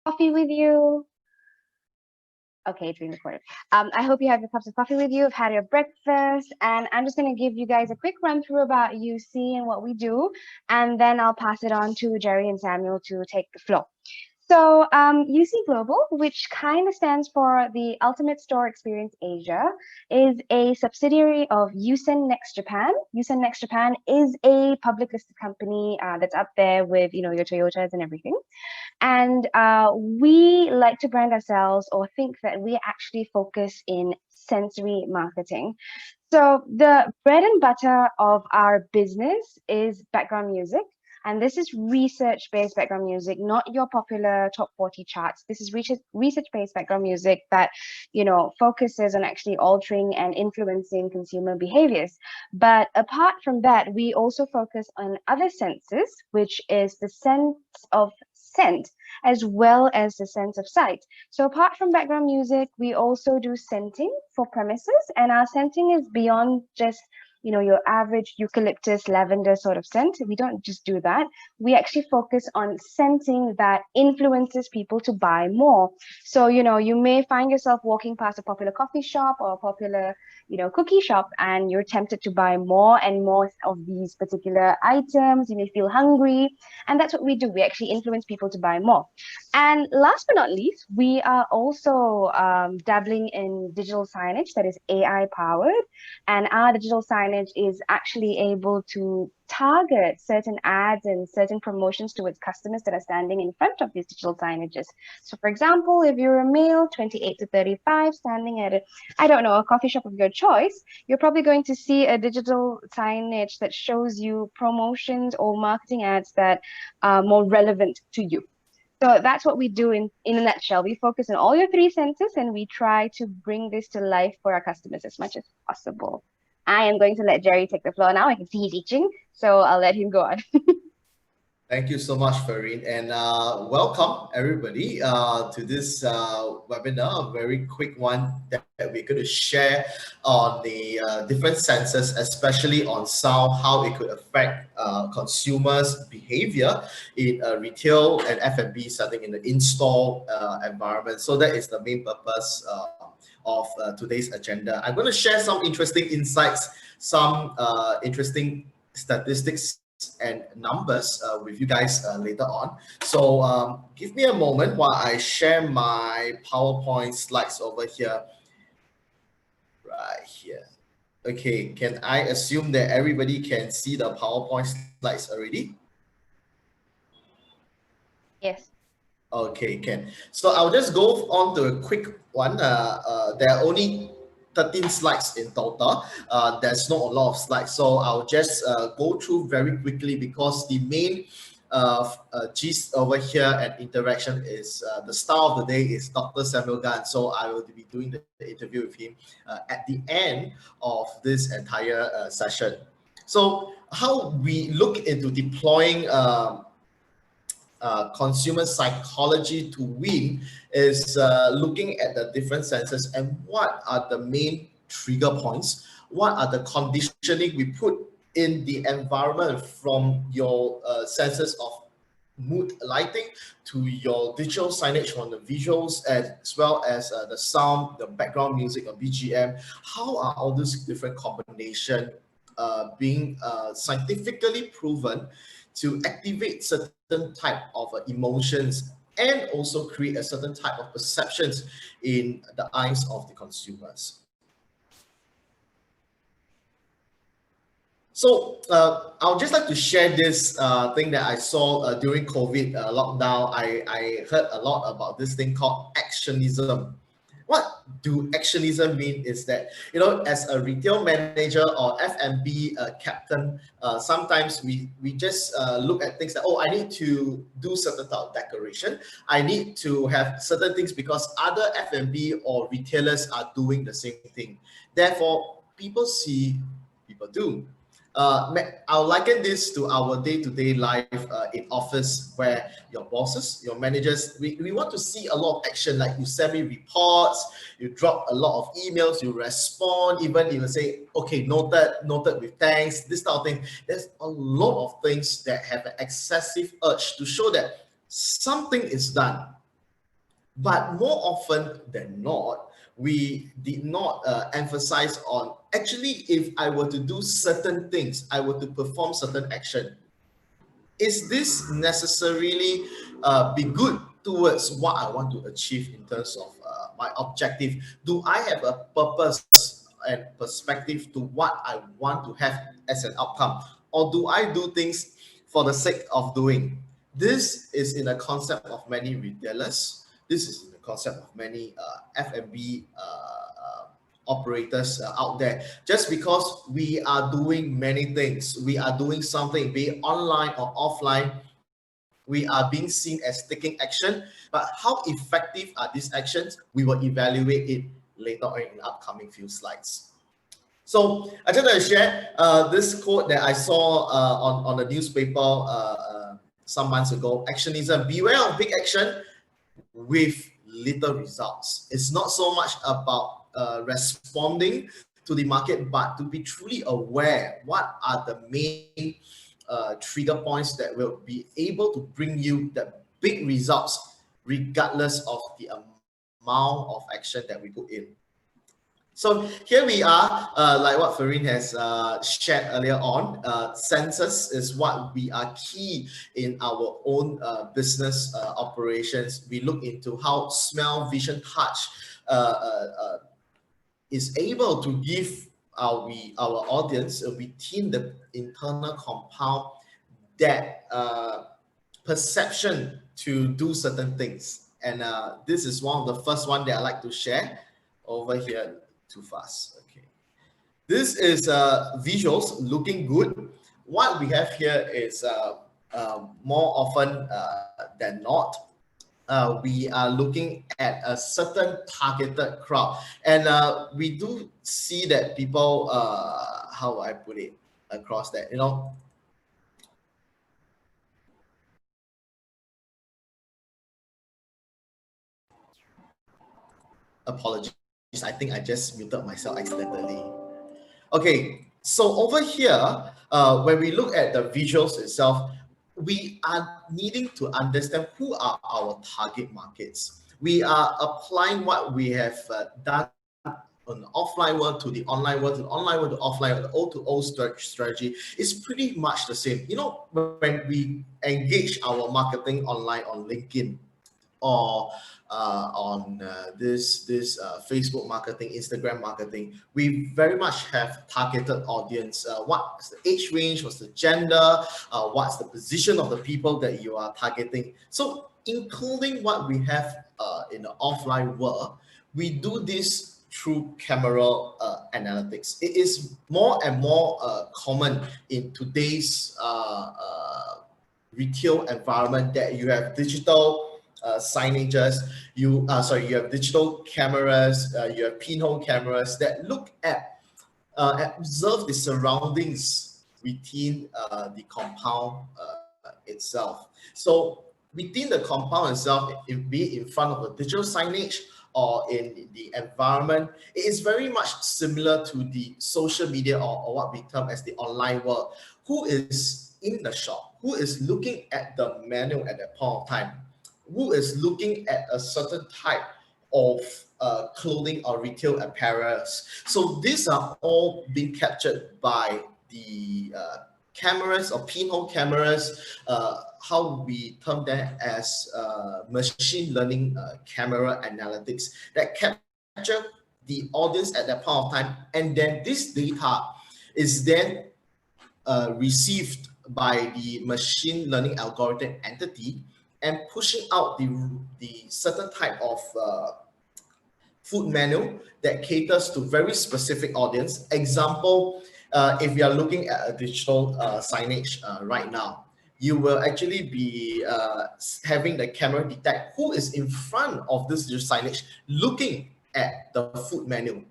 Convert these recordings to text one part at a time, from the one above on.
coffee with you. Okay, it's being recorded. I hope you have your cups of coffee with you, have had your breakfast, and I'm just going to give you guys a quick run through about UC and what we do, and then I'll pass it on to Jerry and Samuel to take the floor. So, UC Global, which kind of stands for the Ultimate Store Experience Asia, is a subsidiary of Yusen Next Japan. Yusen Next Japan is a public listed company that's up there with, your Toyotas and everything. And we like to brand ourselves or think that we actually focus in sensory marketing. So the bread and butter of our business is background music. And this is research-based background music, not your popular top 40 charts. This is research-based background music that, focuses on actually altering and influencing consumer behaviors. But apart from that, we also focus on other senses, which is the sense of scent as well as the sense of sight. So apart from background music, we also do scenting for premises, and our scenting is beyond just your average eucalyptus lavender sort of scent. We don't just do that. We actually focus on scenting that influences people to buy more. So you may find yourself walking past a popular coffee shop or a popular cookie shop, and you're tempted to buy more and more of these particular items. You may feel hungry, and that's what we do. We actually influence people to buy more. And last but not least, we are also dabbling in digital signage that is AI powered. And our digital signage is actually able to target certain ads and certain promotions towards customers that are standing in front of these digital signages. So for example, if you're a male, 28 to 35, standing at a coffee shop of your choice, you're probably going to see a digital signage that shows you promotions or marketing ads that are more relevant to you. So that's what we do in a nutshell. We focus on all your three senses and we try to bring this to life for our customers as much as possible. I am going to let Jerry take the floor now. I can see he's itching, so I'll let him go on. Thank you so much, Fareen, and welcome everybody to this webinar, a very quick one that we're going to share on the different senses, especially on sound, how it could affect consumers' behavior in a retail and F&B setting in the in-store environment. So that is the main purpose of today's agenda. I'm going to share some interesting insights, some interesting statistics and numbers with you guys later on. So give me a moment while I share my PowerPoint slides over here. Right here. Okay, can I assume that everybody can see the PowerPoint slides already? Yes. Okay, can. So I'll just go on to a quick one. There are only 13 slides in total. There's not a lot of slides, so I'll just go through very quickly because the main gist over here and interaction is the star of the day is Dr. Samuel Gan. So I will be doing the interview with him at the end of this entire session. So how we look into deploying consumer psychology to win is looking at the different senses and what are the main trigger points, what are the conditioning we put in the environment from your senses of mood lighting to your digital signage from the visuals as well as the sound, the background music or BGM. How are all these different combination being scientifically proven to activate certain type of emotions and also create a certain type of perceptions in the eyes of the consumers. So I'll just like to share this thing that I saw during COVID lockdown. I heard a lot about this thing called actionism. What do actionism mean is that, as a retail manager or F&B captain, sometimes we just look at things that, I need to do certain type of decoration. I need to have certain things because other F&B or retailers are doing the same thing. Therefore, people see, people do. I'll liken this to our day-to-day life in office where your bosses, your managers, we want to see a lot of action, like you send me reports, you drop a lot of emails, you respond, even you say, okay, noted with thanks, this type of thing. There's a lot of things that have an excessive urge to show that something is done. But more often than not, we did not emphasize on actually if I were to do certain things, I were to perform certain action, is this necessarily be good towards what I want to achieve in terms of my objective? Do I have a purpose and perspective to what I want to have as an outcome? Or do I do things for the sake of doing? This is in the concept of many retailers. This is in the concept of many F&B operators out there. Just because we are doing many things, we are doing something, be it online or offline, we are being seen as taking action. But how effective are these actions? We will evaluate it later on in the upcoming few slides. So I just want to share this quote that I saw on the newspaper some months ago. Actionism: beware of big action with little results. It's not so much about responding to the market, but to be truly aware what are the main trigger points that will be able to bring you the big results regardless of the amount of action that we put in. So here we are, like what Farine has shared earlier on. Senses is what we are key in our own business operations. We look into how smell, vision, touch is able to give our audience within the internal compound that perception to do certain things. And this is one of the first one that I like to share over here. Too fast. Okay. This is visuals looking good. What we have here is more often than not, we are looking at a certain targeted crowd, and we do see that people, how do I put it across that, you know, apologies, I think I just muted myself accidentally. Okay, so over here, when we look at the visuals itself, we are needing to understand who are our target markets. We are applying what we have done on the offline world to the online world, to the online world to offline, the O2O strategy is pretty much the same. You know, when we engage our marketing online on LinkedIn, or on this Facebook marketing, Instagram marketing, we very much have targeted audience. What's the age range? What's the gender? What's the position of the people that you are targeting? So including what we have in the offline world, we do this through camera analytics. It is more and more common in today's retail environment that you have digital signages, you have digital cameras, you have pinhole cameras that look at observe the surroundings within the compound itself. So within the compound itself, be it in front of a digital signage or in the environment, it is very much similar to the social media or what we term as the online world. Who is in the shop? Who is looking at the menu at that point of time? Who is looking at a certain type of clothing or retail apparel? So these are all being captured by the cameras or pinhole cameras, how we term that as machine learning camera analytics that capture the audience at that point of time. And then this data is then received by the machine learning algorithm entity and pushing out the certain type of food menu that caters to very specific audience. Example, if you are looking at a digital signage right now, you will actually be having the camera detect who is in front of this digital signage looking at the food menu,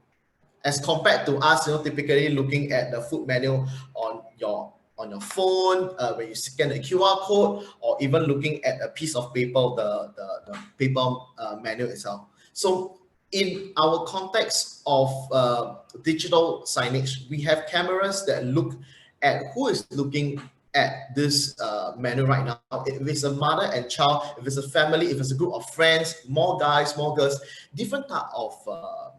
as compared to us, typically looking at the food menu on your phone, when you scan the QR code, or even looking at a piece of paper, the paper menu itself. So in our context of digital signage, we have cameras that look at who is looking at this menu right now, if it's a mother and child, if it's a family, if it's a group of friends, more guys, more girls, different type of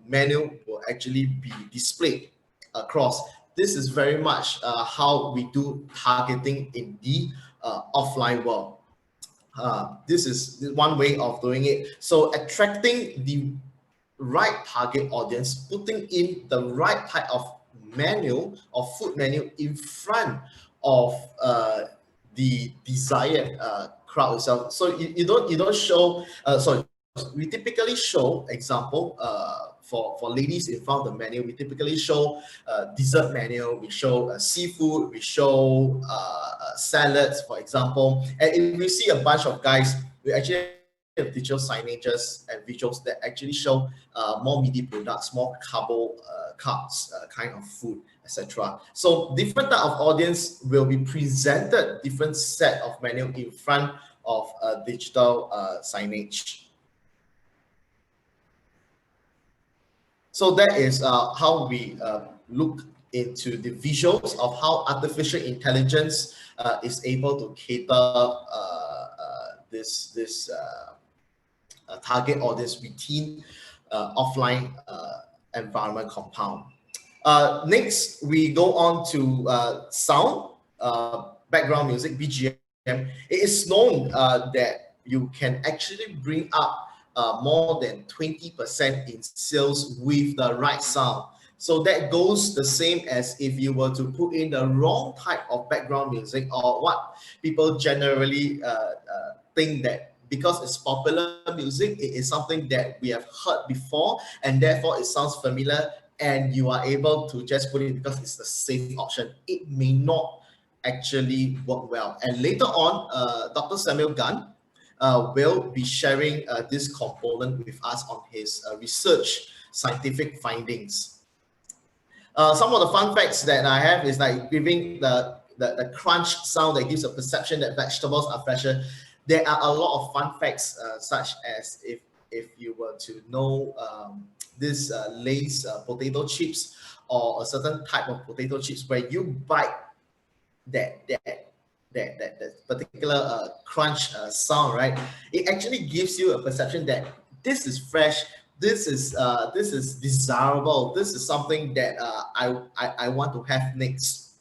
menu will actually be displayed across. This is very much how we do targeting in the offline world. This is one way of doing it. So attracting the right target audience, putting in the right type of menu or food menu in front of the desired crowd itself. So you don't show. Sorry, we typically show example for ladies in front of the menu. We typically show dessert menu. We show seafood. We show salads, for example. And if we see a bunch of guys, we actually have digital signages and visuals that actually show more meaty products, more carbs kind of food, etc. So different type of audience will be presented different set of menu in front of digital signage. So that is how we look into the visuals of how artificial intelligence is able to cater this target audience within offline environment compound. Next, we go on to sound, background music, BGM. It is known that you can actually bring up more than 20% in sales with the right sound. So that goes the same as if you were to put in the wrong type of background music, or what people generally think that because it's popular music, it is something that we have heard before, and therefore it sounds familiar, and you are able to just put it because it's the safe option. It may not actually work well. And later on, Dr. Samuel Gunn will be sharing this component with us on his research scientific findings. Some of the fun facts that I have is like giving the crunch sound that gives a perception that vegetables are fresher. There are a lot of fun facts, such as if you were to know this Lay's potato chips, or a certain type of potato chips, where you bite that particular crunch sound, right? It actually gives you a perception that this is fresh, this is desirable, this is something that I want to have next.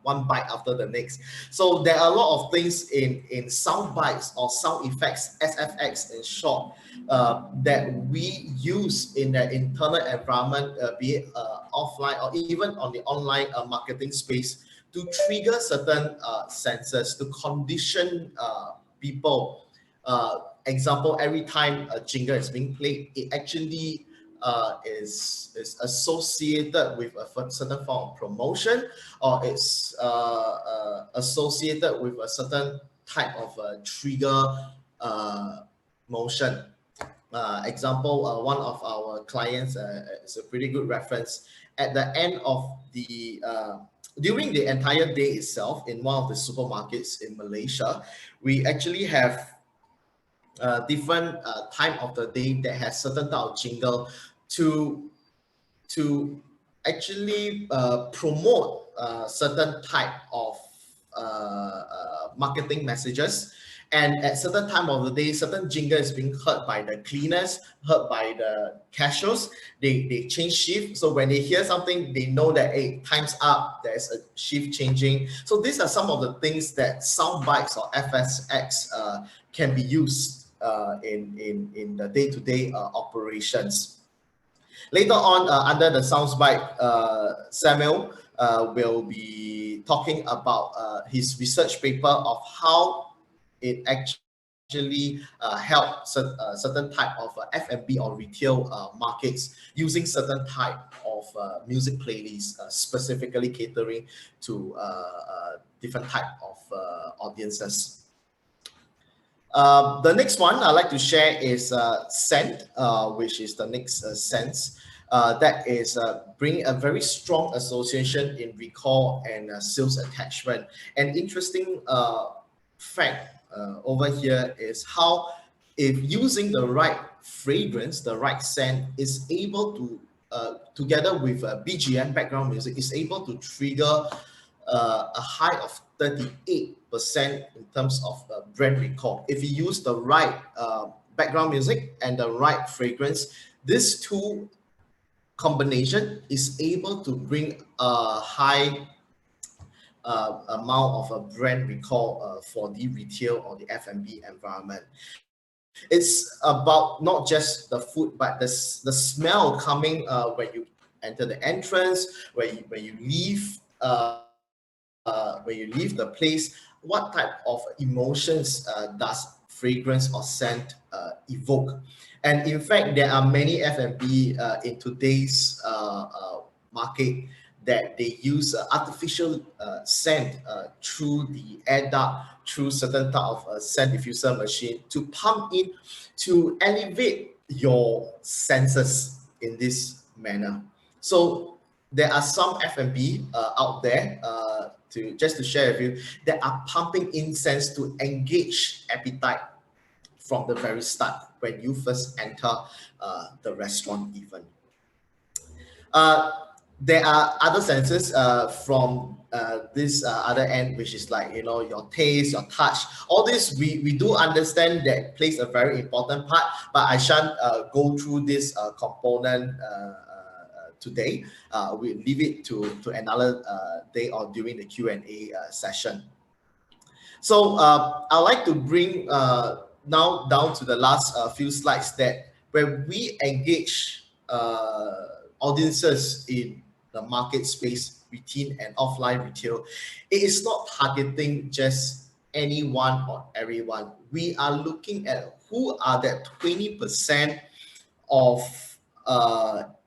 One bite after the next. So there are a lot of things in sound bites or sound effects, SFX in short, that we use in the internal environment, be it offline or even on the online marketing space, to trigger certain senses, to condition people. Example, every time a jingle is being played, it actually is associated with a certain form of promotion, or it's associated with a certain type of trigger motion. Example, one of our clients is a pretty good reference. At the end of the during the entire day itself, in one of the supermarkets in Malaysia, we actually have different time of the day that has certain type of jingle to actually promote certain type of marketing messages. And at certain time of the day, certain jingle is being heard by the cleaners, heard by the cashiers. They change shift. So when they hear something, they know that, hey, time's up, there's a shift changing. So these are some of the things that sound bites or FSX can be used in the day-to-day operations. Later on, under the soundbite, Samuel will be talking about his research paper of how it actually helps certain type of F&B or retail markets using certain type of music playlists, specifically catering to different type of audiences. The next one I'd like to share is Scent, which is the next sense. That is bringing a very strong association in recall and sales attachment. An interesting fact over here is how, if using the right fragrance, the right scent, is able to, together with BGM, background music, is able to trigger a high of 38% in terms of brand recall. If you use the right background music and the right fragrance, these two combination is able to bring a high amount of a brand recall for the retail or the F&B environment. It's about not just the food, but the smell coming when you enter the entrance, when you leave the place. What type of emotions does fragrance or scent evoke? And in fact, there are many F&B in today's market that they use artificial scent through the air duct, through certain type of scent diffuser machine to pump in to elevate your senses in this manner. So there are some F&B out there to share with you that are pumping incense to engage appetite from the very start when you first enter the restaurant even. There are other senses from this other end, which is like, you know, your taste, your touch. All this we do understand that plays a very important part, but I shan't go through this component today. We'll leave it to another day or during the Q&A session. So I'd like to bring now down to the last few slides that where we engage audiences in the market space within and offline retail, it is not targeting just anyone or everyone. We are looking at who are that 20% of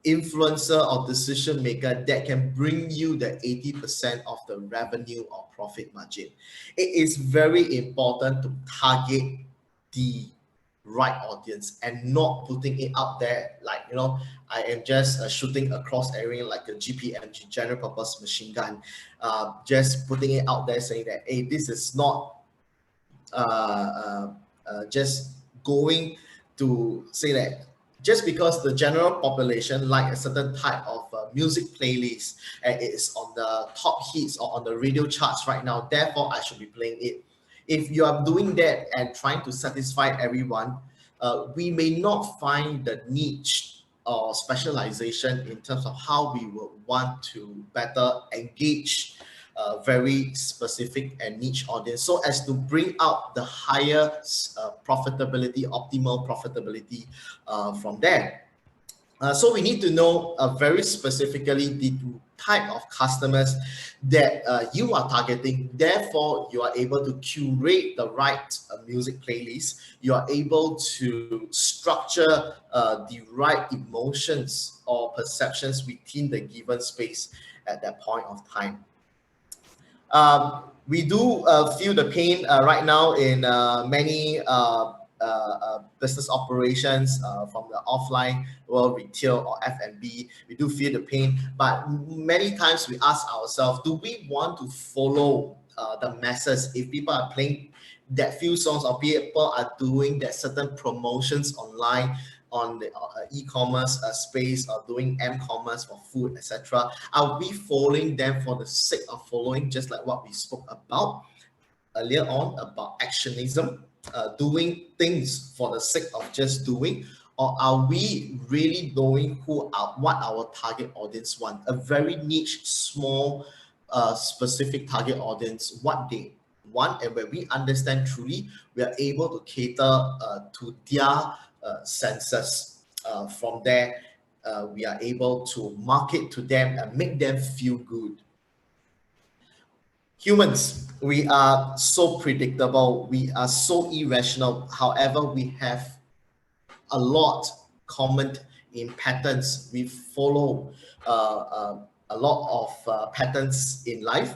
influencer or decision maker that can bring you the 80% of the revenue or profit margin. It is very important to target the right audience and not putting it out there like, you know, I am just shooting across area like a GPMG, general purpose machine gun, just putting it out there saying that, hey, this is not just going to say that just because the general population like a certain type of music playlist and it is on the top hits or on the radio charts right now, therefore I should be playing it. If you are doing that and trying to satisfy everyone, we may not find the niche or specialization in terms of how we would want to better engage very specific and niche audience so as to bring out the higher profitability, optimal profitability from there. So we need to know very specifically the type of customers that you are targeting. Therefore, you are able to curate the right music playlist. You are able to structure the right emotions or perceptions within the given space at that point of time. We do feel the pain right now in many business operations from the offline world, retail or F&B. We do feel the pain, but many times we ask ourselves, do we want to follow the masses? If people are playing that few songs or people are doing that certain promotions online on the e-commerce space or doing m-commerce for food, etc., are we following them for the sake of following, just like what we spoke about earlier on about actionism, doing things for the sake of just doing, or are we really knowing what our target audience want? A very niche, small, specific target audience, what they want, and when we understand truly, we are able to cater to their senses. From there, we are able to market to them and make them feel good. Humans, we are so predictable, we are so irrational. However, we have a lot common in patterns. We follow a lot of patterns in life,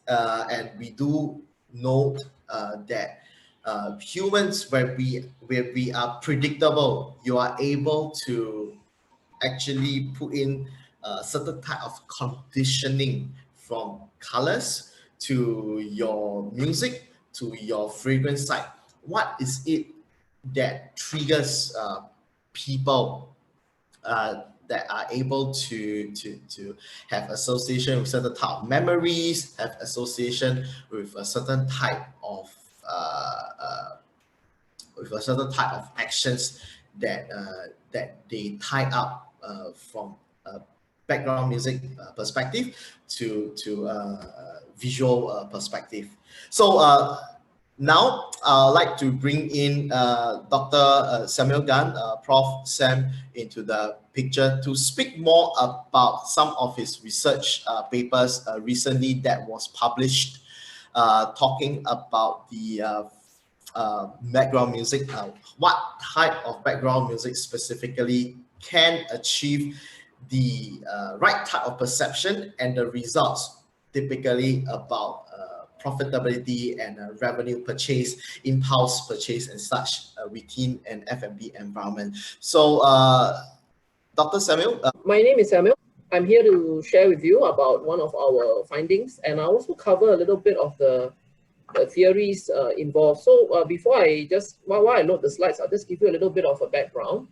and we do note that humans, where we are predictable, you are able to actually put in a certain type of conditioning from colors to your music to your fragrance side. What is it that triggers people that are able to have association with certain type of memories, have association with a certain type of actions that they tie up from a background music perspective to visual perspective. So now I'd like to bring in Dr. Samuel Gan, Prof. Sam, into the picture to speak more about some of his research papers recently that was published, talking about the background music. What type of background music specifically can achieve the right type of perception and the results typically about profitability and revenue purchase, impulse purchase and such within an F&B environment. So Dr. Samuel. My name is Samuel. I'm here to share with you about one of our findings, and I also cover a little bit of the theories involved. So before while I load the slides, I'll just give you a little bit of a background.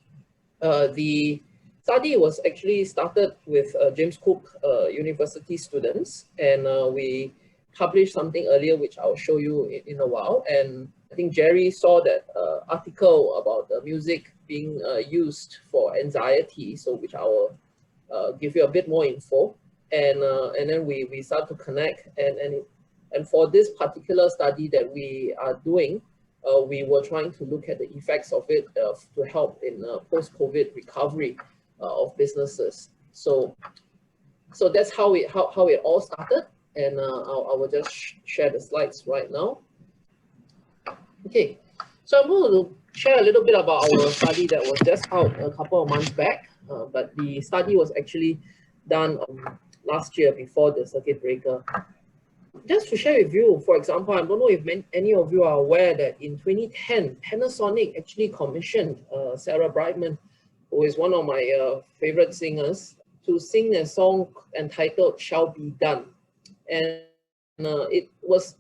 The study was actually started with James Cook University students, and we published something earlier, which I'll show you in a while. And I think Jerry saw that article about the music being used for anxiety, so which I will give you a bit more info. And then we start to connect, and for this particular study that we are doing, we were trying to look at the effects of it to help in post-COVID recovery of businesses. So that's how it all started, and I will just share the slides right now. Okay, so I'm going to share a little bit about our study that was just out a couple of months back, but the study was actually done last year before the circuit breaker. Just to share with you, for example, I don't know if any of you are aware that in 2010, Panasonic actually commissioned Sarah Brightman, who is one of my favorite singers, to sing a song entitled "Shall Be Done," and it was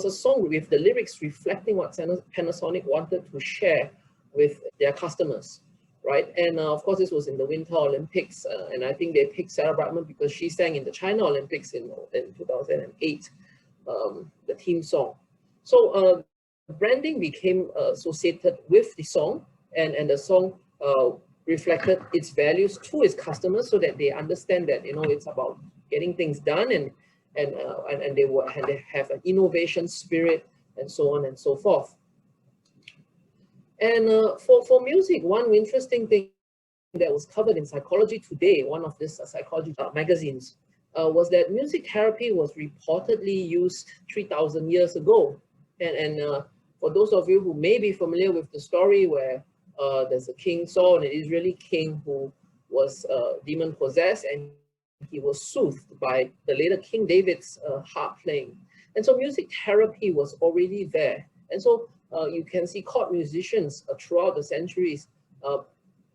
a song with the lyrics reflecting what Panasonic wanted to share with their customers, right? And of course, this was in the Winter Olympics, and I think they picked Sarah Brightman because she sang in the China Olympics in 2008, the theme song. So branding became associated with the song, and the song reflected its values to its customers, so that they understand that it's about getting things done, and they have an innovation spirit, and so on and so forth. And for music, one interesting thing that was covered in Psychology Today, one of these psychology magazines, was that music therapy was reportedly used 3,000 years ago. And for those of you who may be familiar with the story where there's a King Saul, an Israeli king who was demon possessed, and he was soothed by the later King David's harp playing. And so music therapy was already there. And so you can see court musicians throughout the centuries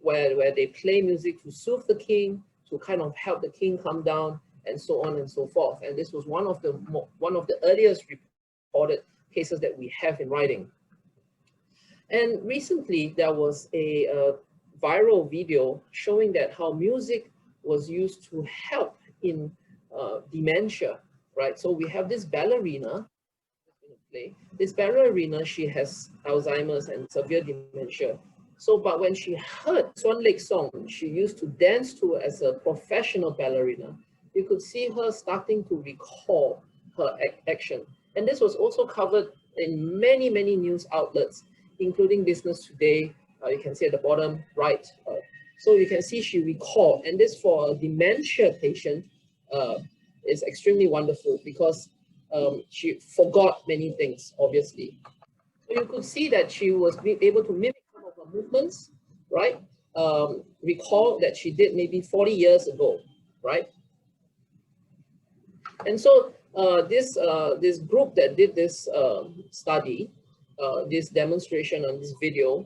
where they play music to soothe the king, to kind of help the king come down, and so on and so forth. And this was one of the earliest reported cases that we have in writing. And recently there was a viral video showing that how music was used to help in dementia, right? So we have this ballerina. This ballerina, she has Alzheimer's and severe dementia. So, but when she heard Swan Lake song, she used to dance to as a professional ballerina, you could see her starting to recall her action. And this was also covered in many, many news outlets, including Business Today. You can see at the bottom right. So you can see she recalled, and this for a dementia patient is extremely wonderful, because she forgot many things, obviously. So you could see that she was able to mimic some of her movements, right? Recall that she did maybe 40 years ago, right? And so this group that did this study, this demonstration on this video,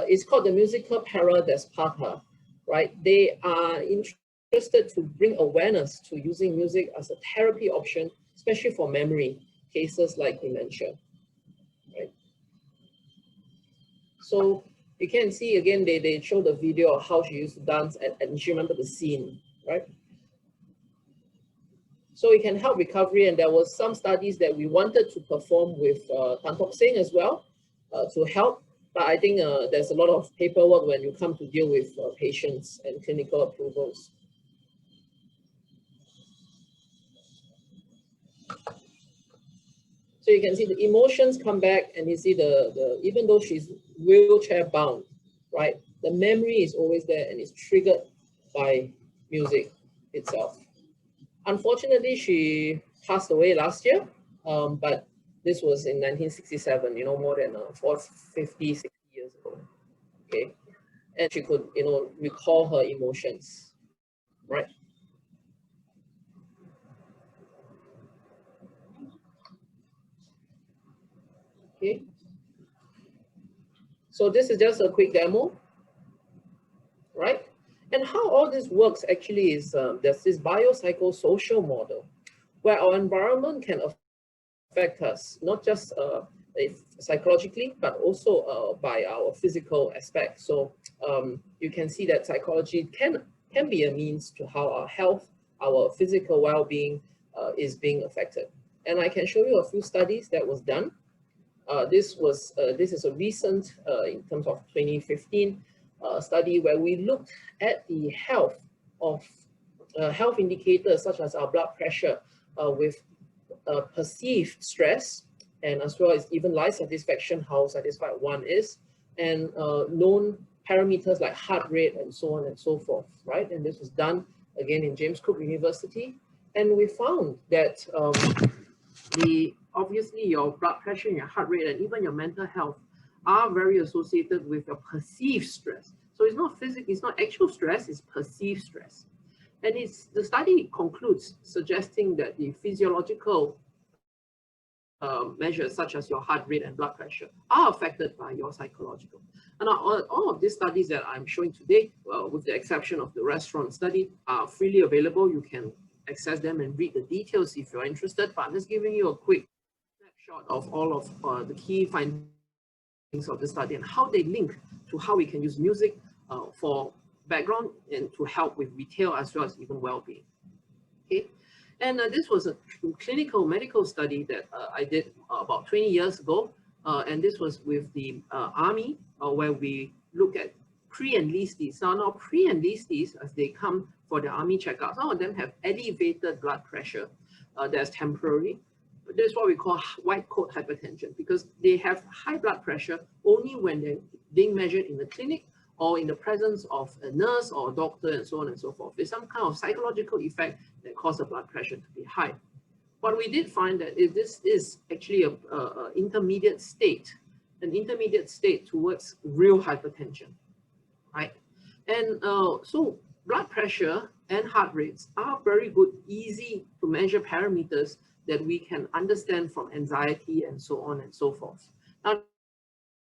is called the Musica para Desperta, right? They are interested to bring awareness to using music as a therapy option, especially for memory cases like dementia, right? So You can see again, they show the video of how she used to dance and she remembered the scene, right? So it can help recovery, and there was some studies that we wanted to perform with Tan Tock Seng as well to help. But I think there's a lot of paperwork when you come to deal with patients and clinical approvals. So you can see the emotions come back, and you see the even though she's wheelchair bound, right? The memory is always there and it's triggered by music itself. Unfortunately, she passed away last year, but this was in 1967, you know, more than 50, 60 years ago, okay? And she could, you know, recall her emotions, right? Okay. So this is just a quick demo, right? And how all this works actually is there's this biopsychosocial model where our environment can affect us, not just psychologically, but also by our physical aspect. So you can see that psychology can be a means to how our health, our physical well-being is being affected. And I can show you a few studies that was done. This is a recent, in terms of 2015, study where we looked at the health of health indicators such as our blood pressure with perceived stress, and as well as even life satisfaction, how satisfied one is, and known parameters like heart rate and so on and so forth, right? And this was done again in James Cook University, and we found that obviously your blood pressure and your heart rate and even your mental health are very associated with your perceived stress. So it's not physical, it's not actual stress, it's perceived stress. And the study concludes suggesting that the physiological measures such as your heart rate and blood pressure are affected by your psychological. And all of these studies that I'm showing today, with the exception of the restaurant study, are freely available. You can access them and read the details if you're interested, but I'm just giving you a quick snapshot of all of the key findings of the study and how they link to how we can use music for background and to help with retail as well as even well-being. Okay, and this was a clinical medical study that I did about 20 years ago, and this was with the Army, where we look at pre-enlistees. Now pre-enlistees, as they come for the Army checkup, some of them have elevated blood pressure that's temporary. That's what we call white coat hypertension, because they have high blood pressure only when they're being measured in the clinic or in the presence of a nurse or a doctor and so on and so forth. There's some kind of psychological effect that causes the blood pressure to be high. But we did find that this is actually an intermediate state towards real hypertension, right? And so blood pressure and heart rates are very good, easy to measure parameters that we can understand from anxiety and so on and so forth. Now,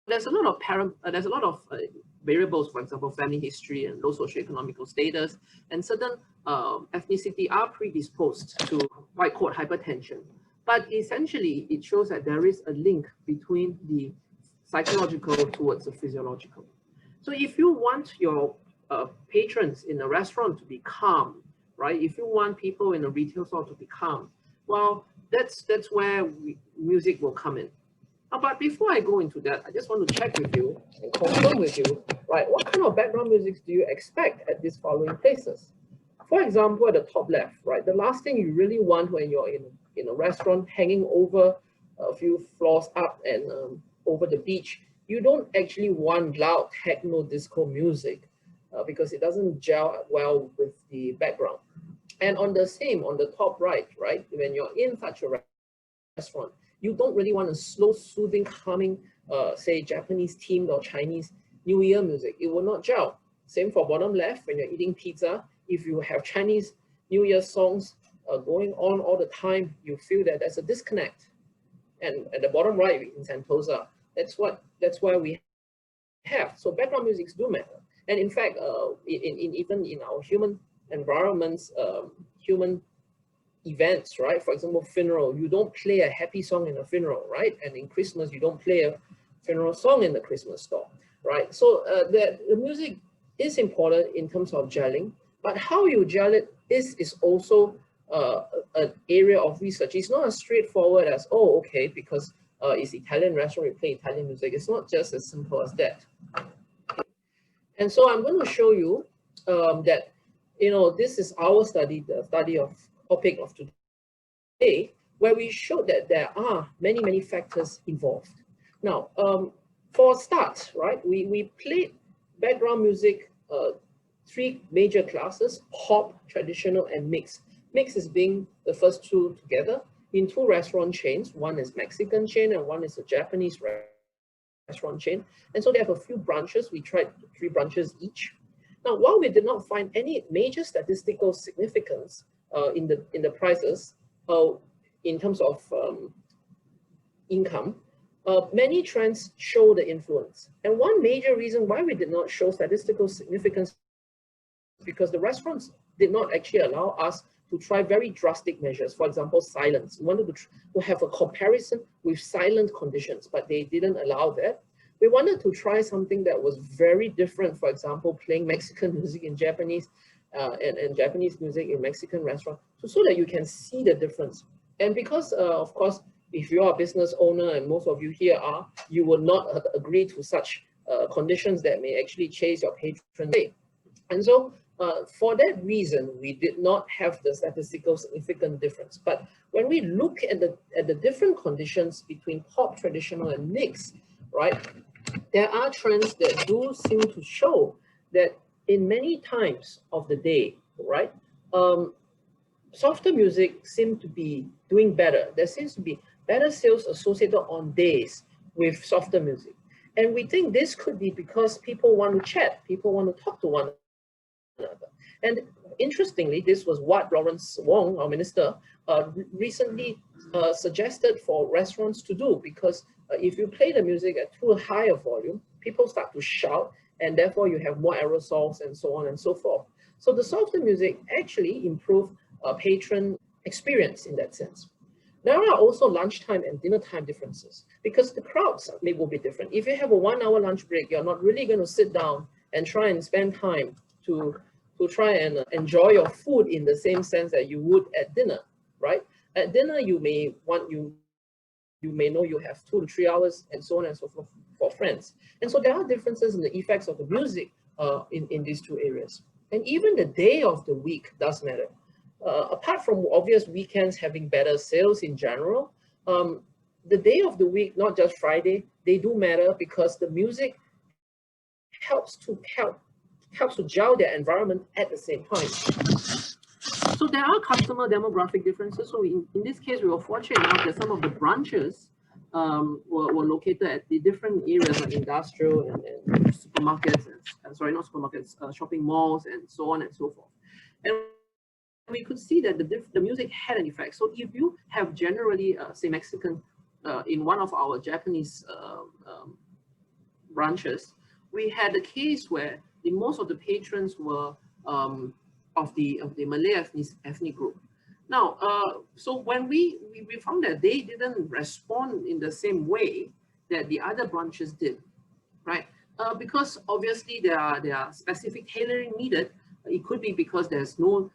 there's a lot of variables, for example, family history and low socioeconomic status, and certain ethnicity are predisposed to white coat hypertension. But essentially, it shows that there is a link between the psychological towards the physiological. So if you want your patrons in a restaurant to be calm, right? If you want people in a retail store to be calm, well, that's where music will come in. But before I go into that, I just want to check with you and confirm with you, right? What kind of background music do you expect at these following places? For example, at the top left, right? The last thing you really want when you're in a restaurant hanging over a few floors up and over the beach, you don't actually want loud techno disco music because it doesn't gel well with the background. And on the top right, when you're in such a restaurant, you don't really want a slow, soothing, calming, say Japanese themed or Chinese New Year music. It will not gel. Same for bottom left, when you're eating pizza. If you have Chinese New Year songs going on all the time, you feel that there's a disconnect. And at the bottom right, in Sentosa, that's why we have. So background musics do matter. And in fact, even in our human environments, human events, right? For example, funeral, you don't play a happy song in a funeral, right? And in Christmas, you don't play a funeral song in the Christmas store. right? So the music is important in terms of gelling, but how you gel it is also an area of research. It's not as straightforward as, oh, okay, because it's Italian restaurant, we play Italian music. It's not just as simple as that. And so I'm going to show you that, this is our study, the study of topic of today, where we showed that there are many, many factors involved. Now, for a start, right, we played background music, 3 major classes: pop, traditional, and mix. Mix is being the first 2 together in 2 restaurant chains. One is Mexican chain and one is a Japanese restaurant chain. And so they have a few branches. We tried 3 branches each. Now, while we did not find any major statistical significance in the prices in terms of income, many trends show the influence. And one major reason why we did not show statistical significance is because the restaurants did not actually allow us to try very drastic measures. For example, silence. We wanted to have a comparison with silent conditions, but they didn't allow that. We wanted to try something that was very different. For example, playing Mexican music in Japanese and Japanese music in Mexican restaurant, so that you can see the difference. And because, of course, if you are a business owner, and most of you here are, you will not agree to such conditions that may actually chase your patron away. And so for that reason, we did not have the statistical significant difference. But when we look at the different conditions between pop, traditional, and mix, right, there are trends that do seem to show that in many times of the day, right, softer music seems to be doing better. There seems to be better sales associated on days with softer music. And we think this could be because people want to chat, people want to talk to one another. And interestingly, this was what Lawrence Wong, our minister, recently suggested for restaurants to do, because if you play the music at too high a volume, people start to shout, and therefore you have more aerosols and so on and so forth. So the softer music actually improved patron experience in that sense. There are also lunchtime and dinner time differences because the crowds will be different. If you have a 1-hour lunch break, you're not really going to sit down and try and spend time to try and enjoy your food in the same sense that you would at dinner, right? At dinner, you may know you have 2 to 3 hours and so on and so forth for friends. And so there are differences in the effects of the music in these 2 areas. And even the day of the week does matter. Apart from obvious weekends having better sales in general, the day of the week, not just Friday, they do matter because the music helps to gel their environment at the same time. So there are customer demographic differences. So in this case, we were fortunate enough that some of the branches were located at the different areas like industrial and supermarkets, sorry, not supermarkets, shopping malls, and so on and so forth. And we could see that the music had an effect. So if you have generally, say, Mexican in one of our Japanese branches, we had a case where most of the patrons were of the Malay ethnic group. Now, so when we found that they didn't respond in the same way that the other branches did, right? Because obviously there are specific tailoring needed. It could be because there's no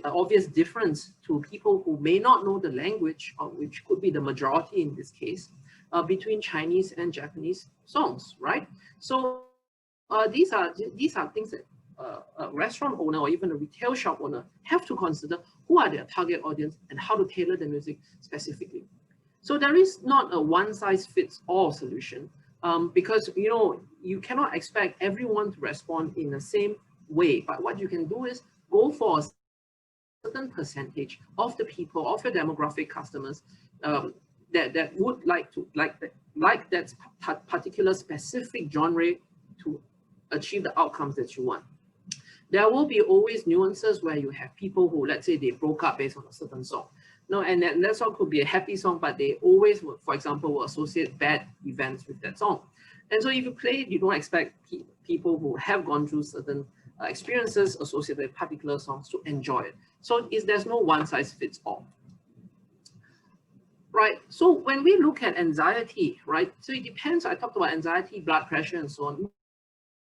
obvious difference to people who may not know the language, which could be the majority in this case, between Chinese and Japanese songs, right? So these are things that a restaurant owner or even a retail shop owner have to consider. Who are their target audience and how to tailor the music specifically. So there is not a one-size-fits-all solution because you cannot expect everyone to respond in the same way. But what you can do is go for a certain percentage of the people, of your demographic customers that would like that particular specific genre to achieve the outcomes that you want. There will be always nuances where you have people who, let's say, they broke up based on a certain song. No, and that song could be a happy song, but they always, for example, will associate bad events with that song. And so if you play it, you don't expect people who have gone through certain experiences associated with particular songs to enjoy it. So there's no one size fits all. Right, so when we look at anxiety, right, so it depends. I talked about anxiety, blood pressure, and so on.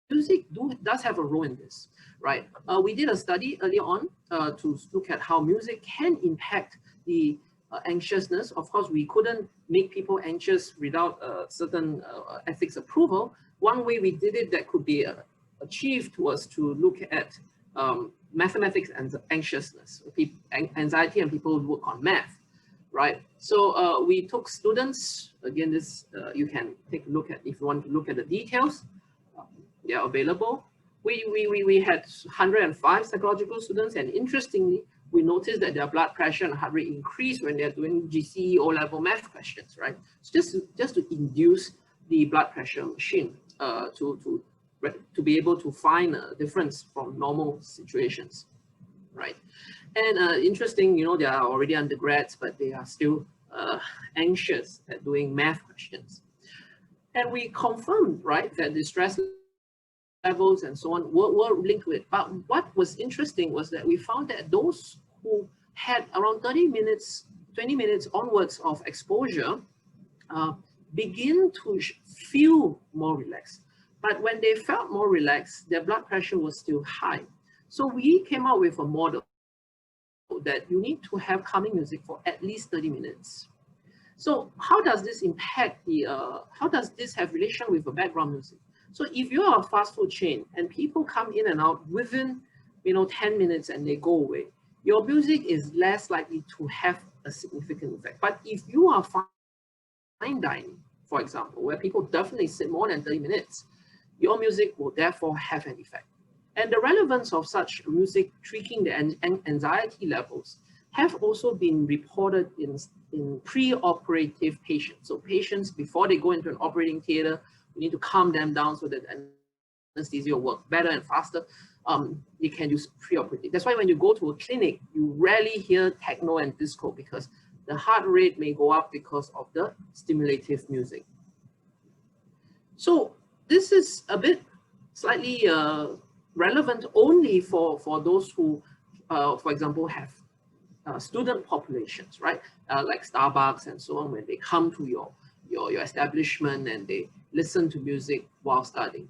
music does have a role in this, right? We did a study earlier on to look at how music can impact the anxiousness. Of course, we couldn't make people anxious without certain ethics approval. One way we did it that could be achieved was to look at mathematics and anxiousness, anxiety, and people who work on math, right? So we took students, again, this you can take a look at if you want to look at the details. They are available. We had 105 psychological students, and interestingly, we noticed that their blood pressure and heart rate increased when they're doing GCE O-level math questions, right? So just to induce the blood pressure machine to be able to find a difference from normal situations, right? And interesting, you know, they are already undergrads, but they are still anxious at doing math questions. And we confirmed, right, that the stress levels and so on were linked to it. But what was interesting was that we found that those who had around 30 minutes, 20 minutes onwards of exposure begin to feel more relaxed. But when they felt more relaxed, their blood pressure was still high. So we came up with a model that you need to have calming music for at least 30 minutes. So how does this impact the, how does this have relation with the background music? So if you are a fast food chain and people come in and out within, 10 minutes and they go away, your music is less likely to have a significant effect. But if you are fine dining, for example, where people definitely sit more than 30 minutes, your music will therefore have an effect. And the relevance of such music tweaking the anxiety levels have also been reported in pre-operative patients. So patients, before they go into an operating theater, we need to calm them down so that anesthesia will work better and faster. You can use pre-operative. That's why when you go to a clinic, you rarely hear techno and disco because the heart rate may go up because of the stimulative music. So this is a bit slightly relevant only for those who, for example, have student populations, right? Like Starbucks and so on, when they come to your establishment and they listen to music while studying.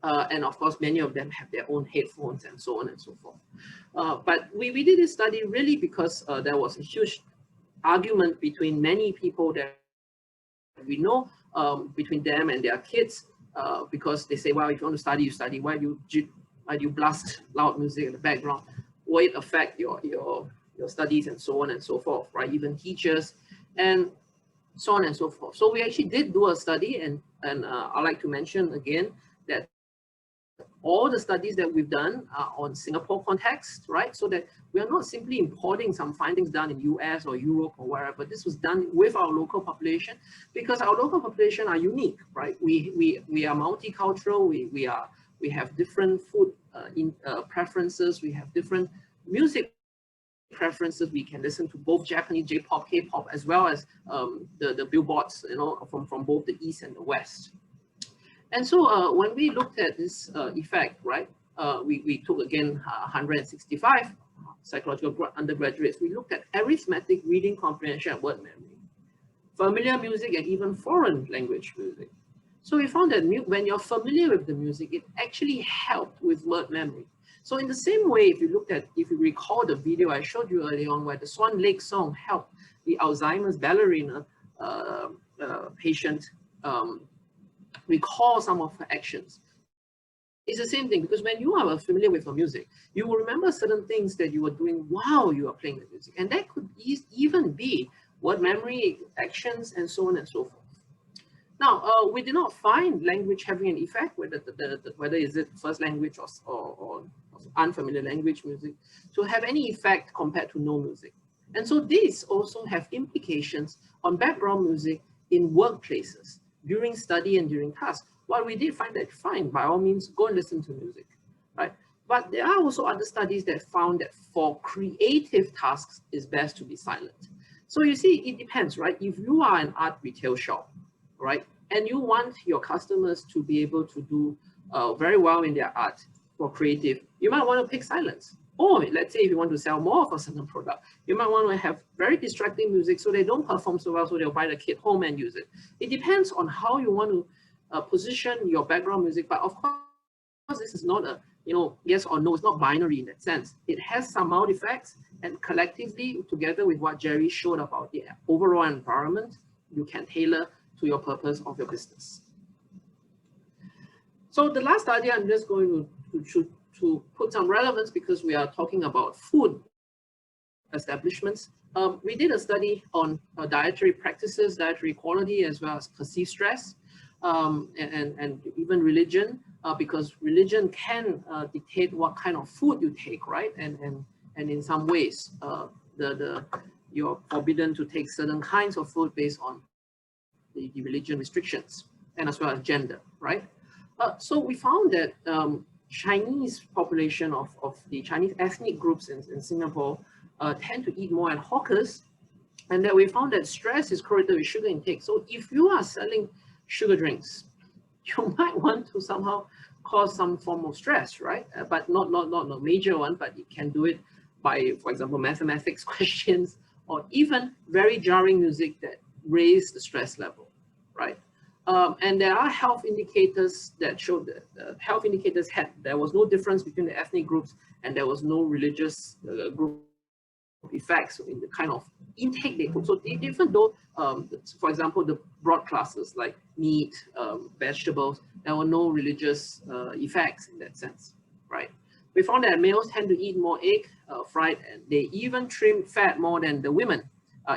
And of course, many of them have their own headphones and so on and so forth. But we did this study really because there was a huge argument between many people that we know, between them and their kids, because they say, well, if you want to study, you study. Why do you blast loud music in the background? Will it affect your studies and so on and so forth, right? Even teachers and so on and so forth. So we actually did do a study, and I'd like to mention again that all the studies that we've done are on Singapore context, right? So that we are not simply importing some findings done in US or Europe or wherever. This was done with our local population because our local population are unique, right? We are multicultural. We have different food preferences. We have different music preferences. We can listen to both Japanese J-pop, K-pop, as well as the billboards, from both the East and the West. And so when we looked at this effect, right, we took again 165 psychological undergraduates. We looked at arithmetic, reading comprehension, and word memory, familiar music, and even foreign language music. So we found that when you're familiar with the music, it actually helped with word memory. So in the same way, if you recall the video I showed you earlier on where the Swan Lake song helped the Alzheimer's ballerina patient recall some of her actions. It's the same thing, because when you are familiar with the music, you will remember certain things that you were doing while you are playing the music. And that could even be word memory, actions, and so on and so forth. Now, we did not find language having an effect, whether is it first language or unfamiliar language music, to have any effect compared to no music. And so these also have implications on background music in workplaces, during study and during tasks. While we did find that fine, by all means, go and listen to music, right? But there are also other studies that found that for creative tasks, it's best to be silent. So you see, it depends, right? If you are an art retail shop, right, and you want your customers to be able to do very well in their art for creative, you might want to pick silence. Or let's say if you want to sell more of a certain product, you might want to have very distracting music so they don't perform so well, so they'll buy the kit home and use it. It depends on how you want to position your background music, but of this is not a, yes or no, it's not binary in that sense. It has some mild effects, and collectively, together with what Jerry showed about the overall environment, you can tailor to your purpose of your business. So the last study, I'm just going to put some relevance because we are talking about food establishments. We did a study on dietary practices, dietary quality, as well as perceived stress, and even religion, because religion can dictate what kind of food you take, right? And in some ways, you're forbidden to take certain kinds of food based on the religion restrictions, and as well as gender, right? So we found that Chinese population of the Chinese ethnic groups in Singapore tend to eat more at hawkers, and that we found that stress is correlated with sugar intake. So if you are selling sugar drinks, you might want to somehow cause some form of stress, right? But not a major one, but you can do it by, for example, mathematics questions, or even very jarring music that raise the stress level, right? And there are health indicators that show that health indicators there was no difference between the ethnic groups, and there was no religious group effects in the kind of intake they put. So even though, for example, the broad classes like meat, vegetables, there were no religious effects in that sense, right? We found that males tend to eat more egg, fried, and they even trim fat more than the women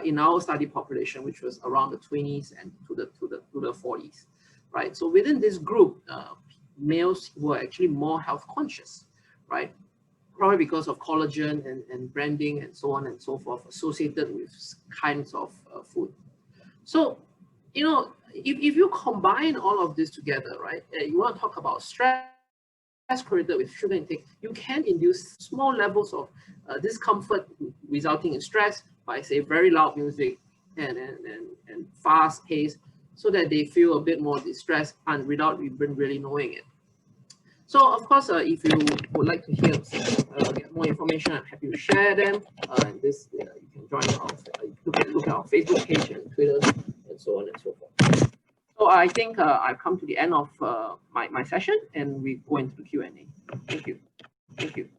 in our study population, which was around the 20s and to the 40s, right? So within this group, males were actually more health conscious, right? Probably because of collagen and branding and so on and so forth associated with kinds of food. So, if you combine all of this together, right, you want to talk about stress correlated with sugar intake, you can induce small levels of discomfort resulting in stress by, say, very loud music and fast pace, so that they feel a bit more distressed and without even really knowing it. So, of course, if you would like to hear get more information, I'm happy to share them. And this, you can join our look at our Facebook page and Twitter and so on and so forth. So I think I've come to the end of my session, and we go into the Q&A. Thank you. Thank you.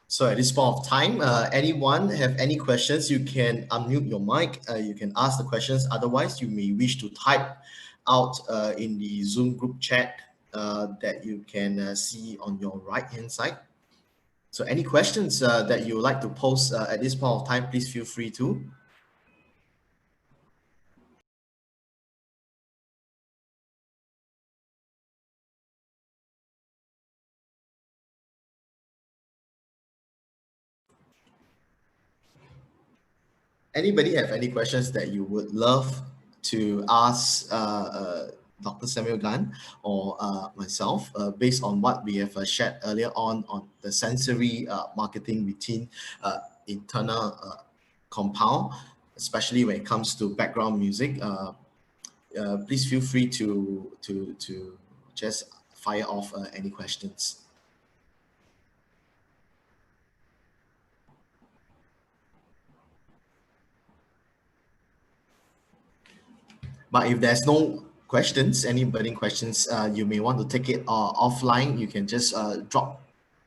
So at this point of time, anyone have any questions, you can unmute your mic. You can ask the questions. Otherwise, you may wish to type out in the Zoom group chat that you can see on your right-hand side. So any questions that you would like to post at this point of time, please feel free to. Anybody have any questions that you would love to ask Dr. Samuel Gan or myself based on what we have shared earlier on the sensory marketing routine internal compound, especially when it comes to background music? Please feel free to just fire off any questions. But if there's no questions, any burning questions, you may want to take it offline. You can just drop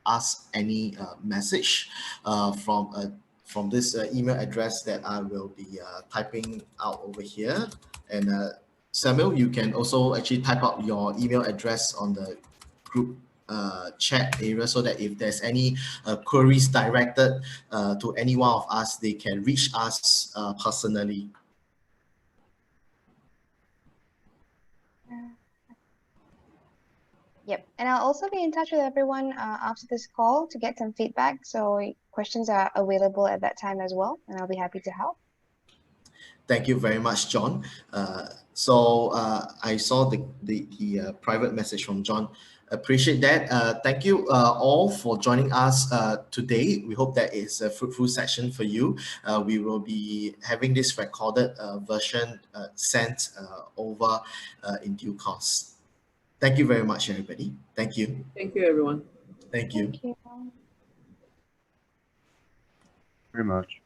us any message from this email address that I will be typing out over here. And Samuel, you can also actually type out your email address on the group chat area, so that if there's any queries directed to any one of us, they can reach us personally. Yep, and I'll also be in touch with everyone after this call to get some feedback. So questions are available at that time as well, and I'll be happy to help. Thank you very much, John. So I saw the private message from John. Appreciate that. Thank you all for joining us today. We hope that it's a fruitful session for you. We will be having this recorded version sent over in due course. Thank you very much, everybody. Thank you. Thank you, everyone. Thank you. Thank you. Very much.